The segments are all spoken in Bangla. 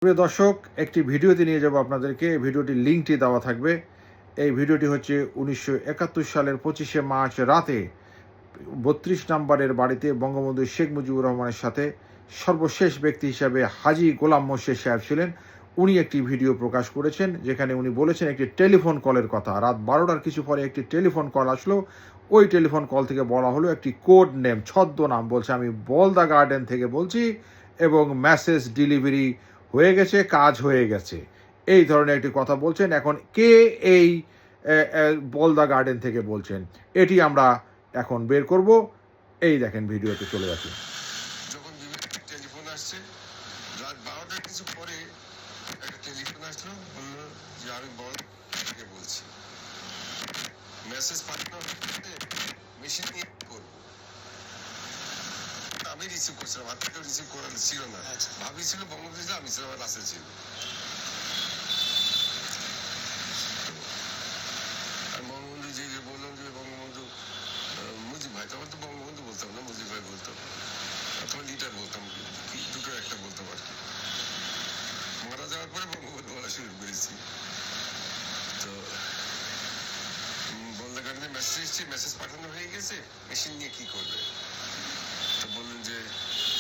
প্রিয় দর্শক, একটি ভিডিওতে নিয়ে যাব আপনাদেরকে। এই ভিডিওটির লিঙ্কটি দেওয়া থাকবে। এই ভিডিওটি হচ্ছে 1971 সালের 25শে মার্চ রাতে 32 নম্বরের বাড়িতে বঙ্গবন্ধু শেখ মুজিবুর রহমানের সাথে সর্বশেষ ব্যক্তি হিসাবে হাজী গোলাম মোর্শেদ সাহেব ছিলেন। উনি একটি ভিডিও প্রকাশ করেছেন যেখানে উনি বলেছেন একটি টেলিফোন কলের কথা। রাত 12টার কিছু পরে একটি টেলিফোন কল আসলো। ওই টেলিফোন কল থেকে বলা হলো একটি কোড নেম, ছদ্মনাম, বলছে আমি বলদা গার্ডেন থেকে বলছি এবং মেসেজ ডেলিভারি হয়ে গেছে, কাজ হয়ে গেছে, এই ধরনের একটি কথা বলছেন। এখন কে এই বলদা গার্ডেন থেকে বলছেন এটি আমরা এখন বের করব। এই দেখেন, ভিডিওতে চলে যাচ্ছে। যখন টেলিফোন আসছে রাত 12টার কিছু পরে একটা টেলিফোন আসলো, বললো যে আমি বলকে বলছি, মেসেজ পাঠানো মেশিন নিয়ে করবো। আমি রিসিভ করছিলাম, আর কেউ রিসিভ করার ছিল না। ভাবি ছিল বঙ্গবন্ধু ছিল, আমি ছিলাম, আমার রাসেল ছিল। আর বঙ্গবন্ধু যে বললাম যে বঙ্গবন্ধু মুজিব ভাই, তখন তো বঙ্গবন্ধু বলতাম না, মুজিব ভাই বলতাম, অথবা লিডার বলতাম, দুটো একটা বলতাম আর কি। মারা যাওয়ার পরে বঙ্গবন্ধু বলা শুরু করেছি। তো বলতে কারণে মেসেজ এসছে, মেসেজ পাঠানো হয়ে গেছে, মেশিন নিয়ে কি করবে? তো বললেন যে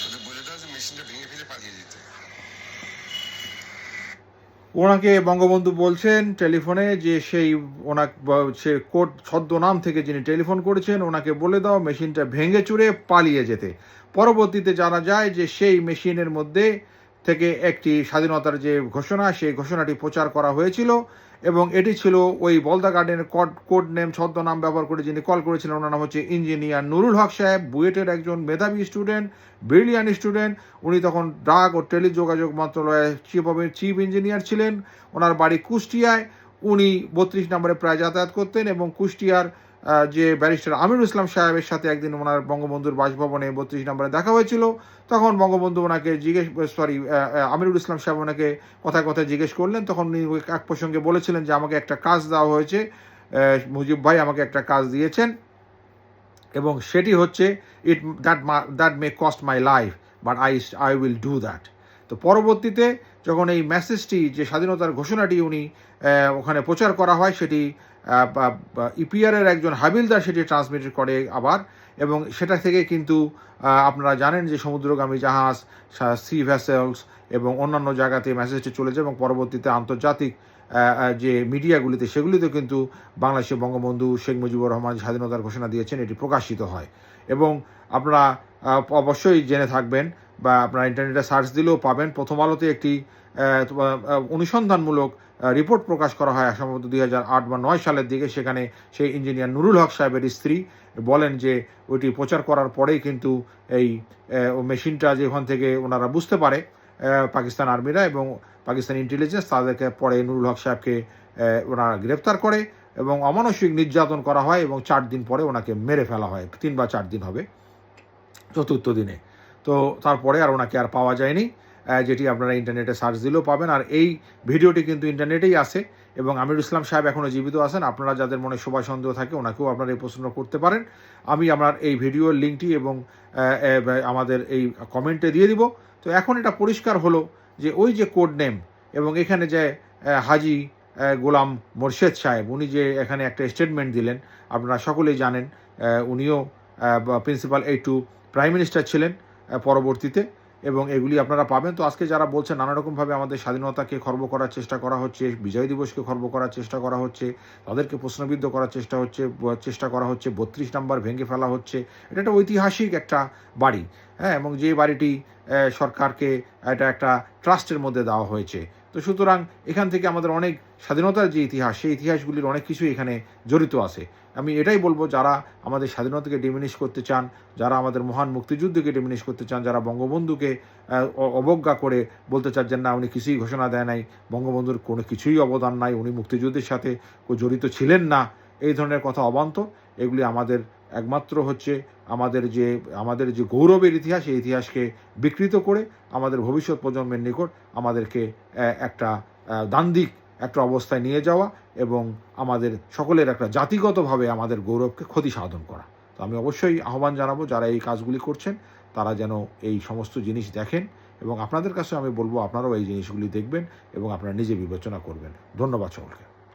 ওদের বলে দাও যে মেশিনটা ভেঙে ফেলে পালিয়ে যেতে। ওনাকে বঙ্গবন্ধু বলছেন টেলিফোনে যে সে কোড ছদ্মনাম থেকে যিনি টেলিফোন করেছেন ওনাকে বলে দাও মেশিনটা ভেঙে চুরে পালিয়ে যেতে। পরবর্তীতে জানা যায় যে সেই মেশিনের মধ্যে থেকে একটি স্বাধীনতার যে ঘোষণা, সেই ঘোষণাটি প্রচার করা হয়েছিল এবং এটি ছিল ওই বলদা গার্ডেনের কোড নেম, ছদ্মনাম ব্যবহার করে যিনি কল করেছিলেন ওনার নাম হচ্ছে ইঞ্জিনিয়ার নুরুল হক সাহেব, বুয়েটের একজন মেধাবী স্টুডেন্ট, ব্রিলিয়ান্ট স্টুডেন্ট। উনি তখন ডাক ও টেলিযোগাযোগ মন্ত্রণালয়ের চিফ ইঞ্জিনিয়ার ছিলেন। ওনার বাড়ি কুষ্টিয়ায়। উনি 32 নম্বরে প্রায় যাতায়াত করতেন এবং কুষ্টিয়ার যে ব্যারিস্টার আমিরুল ইসলাম সাহেবের সাথে একদিন ওনার বঙ্গবন্ধুর বাসভবনে 32 নম্বরে দেখা হয়েছিল। তখন বঙ্গবন্ধু ওনাকে আমিরুল ইসলাম সাহেব ওনাকে কথায় কথায় জিজ্ঞেস করলেন। তখন উনি এক প্রসঙ্গে বলেছিলেন যে আমাকে একটা কাজ দেওয়া হয়েছে, মুজিব ভাই আমাকে একটা কাজ দিয়েছেন এবং সেটি হচ্ছে that may cost my life, but I will do that. তো পরবর্তীতে যখন এই মেসেজটি, যে স্বাধীনতার ঘোষণাটি উনি ওখানে প্রচার করা হয়, সেটি ইপিআরের একজন হাবিলদার সেটি ট্রান্সমিট করে আবার, এবং সেটা থেকে কিন্তু আপনারা জানেন যে সমুদ্রগামী জাহাজ, সি ভেসেলস এবং অন্যান্য জায়গাতে মেসেজটি চলে যায় এবং পরবর্তীতে আন্তর্জাতিক যে মিডিয়াগুলিতে সেগুলিতে কিন্তু বাংলাদেশে বঙ্গবন্ধু শেখ মুজিবুর রহমান স্বাধীনতার ঘোষণা দিয়েছেন এটি প্রকাশিত হয়। এবং আপনারা অবশ্যই জেনে থাকবেন বা আপনারা ইন্টারনেটে সার্চ দিলেও পাবেন, প্রথম আলোতে একটি অনুসন্ধানমূলক রিপোর্ট প্রকাশ করা হয় সম্ভবত 2008 বা 9 সালের দিকে। সেখানে সেই ইঞ্জিনিয়ার নুরুল হক সাহেবের স্ত্রী বলেন যে ওইটি প্রচার করার পরেই কিন্তু এই মেশিনটা যে ওখান থেকে ওনারা বুঝতে পারে পাকিস্তান আর্মিরা এবং পাকিস্তান ইন্টেলিজেন্স, তাদেরকে পরে নুরুল হক সাহেবকে ওনারা গ্রেপ্তার করে এবং অমানসিক নির্যাতন করা হয় এবং 4 দিন পরে ওনাকে মেরে ফেলা হয়। 3 বা 4 দিন হবে, চতুর্থ দিনে। তো তারপরে আর ওনাকে আর পাওয়া যায়নি, যেটি আপনারা ইন্টারনেটে সার্চ দিলেও পাবেন। আর এই ভিডিওটি কিন্তু ইন্টারনেটেই আছে এবং আমিরুল ইসলাম সাহেব এখনও জীবিত আছেন। আপনারা যাদের মনে শোভা সন্দেহ থাকে ওনাকেও আপনারা এই প্রশ্ন করতে পারেন। আমি আমার এই ভিডিওর লিঙ্কটি এবং আমাদের এই কমেন্টে দিয়ে দিব। তো এখন এটা পরিষ্কার হলো যে ওই যে কোড নেম এবং এখানে যে হাজী গোলাম মোর্শেদ সাহেব, উনি যে এখানে একটা স্টেটমেন্ট দিলেন, আপনারা সকলেই জানেন। উনিও প্রিন্সিপাল টু প্রাইম মিনিস্টার ছিলেন পরবর্তীতে, এবং এগুলি আপনারা পাবেন। তো আজকে যারা বলছেন নানা রকমভাবে আমাদের স্বাধীনতাকে খর্ব করার চেষ্টা করা হচ্ছে, বিজয় দিবসকে খর্ব করার চেষ্টা করা হচ্ছে, তাদেরকে প্রশ্নবিদ্ধ করার চেষ্টা করা হচ্ছে, 32 নম্বর ভেঙে ফেলা হচ্ছে, এটা একটা ঐতিহাসিক একটা বাড়ি, হ্যাঁ, এবং যে বাড়িটি সরকারকে এটা একটা ট্রাস্টের মধ্যে দেওয়া হয়েছে। তো সুতরাং এখান থেকে আমাদের অনেক স্বাধীনতার যে ইতিহাস, সেই ইতিহাসগুলির অনেক কিছুই এখানে জড়িত আছে। আমি এটাই বলবো, যারা আমাদের স্বাধীনতাকে ডিমিনিশ করতে চান, যারা আমাদের মহান মুক্তিযুদ্ধকে ডিমিনিশ করতে চান, যারা বঙ্গবন্ধুকে অবজ্ঞা করে বলতে চাচ্ছেন না উনি কিছুই ঘোষণা দেয় নাই, বঙ্গবন্ধুর কোনো কিছুই অবদান নাই, উনি মুক্তিযুদ্ধের সাথে জড়িত ছিলেন না, এই ধরনের কথা অবান্তর। এগুলি আমাদের একমাত্র হচ্ছে আমাদের যে গৌরবের ইতিহাস, এই ইতিহাসকে বিকৃত করে আমাদের ভবিষ্যৎ প্রজন্মের নিকট আমাদেরকে একটা দ্বান্দ্বিক একটা অবস্থায় নিয়ে যাওয়া এবং আমাদের সকলের একটা জাতিগতভাবে আমাদের গৌরবকে ক্ষতি সাধন করা। তো আমি অবশ্যই আহ্বান জানাবো যারা এই কাজগুলি করছেন তারা যেন এই সমস্ত জিনিস দেখেন এবং আপনাদের কাছে আমি বলবো আপনারাও এই জিনিসগুলি দেখবেন এবং আপনারা নিজে বিবেচনা করবেন। ধন্যবাদ সকলকে।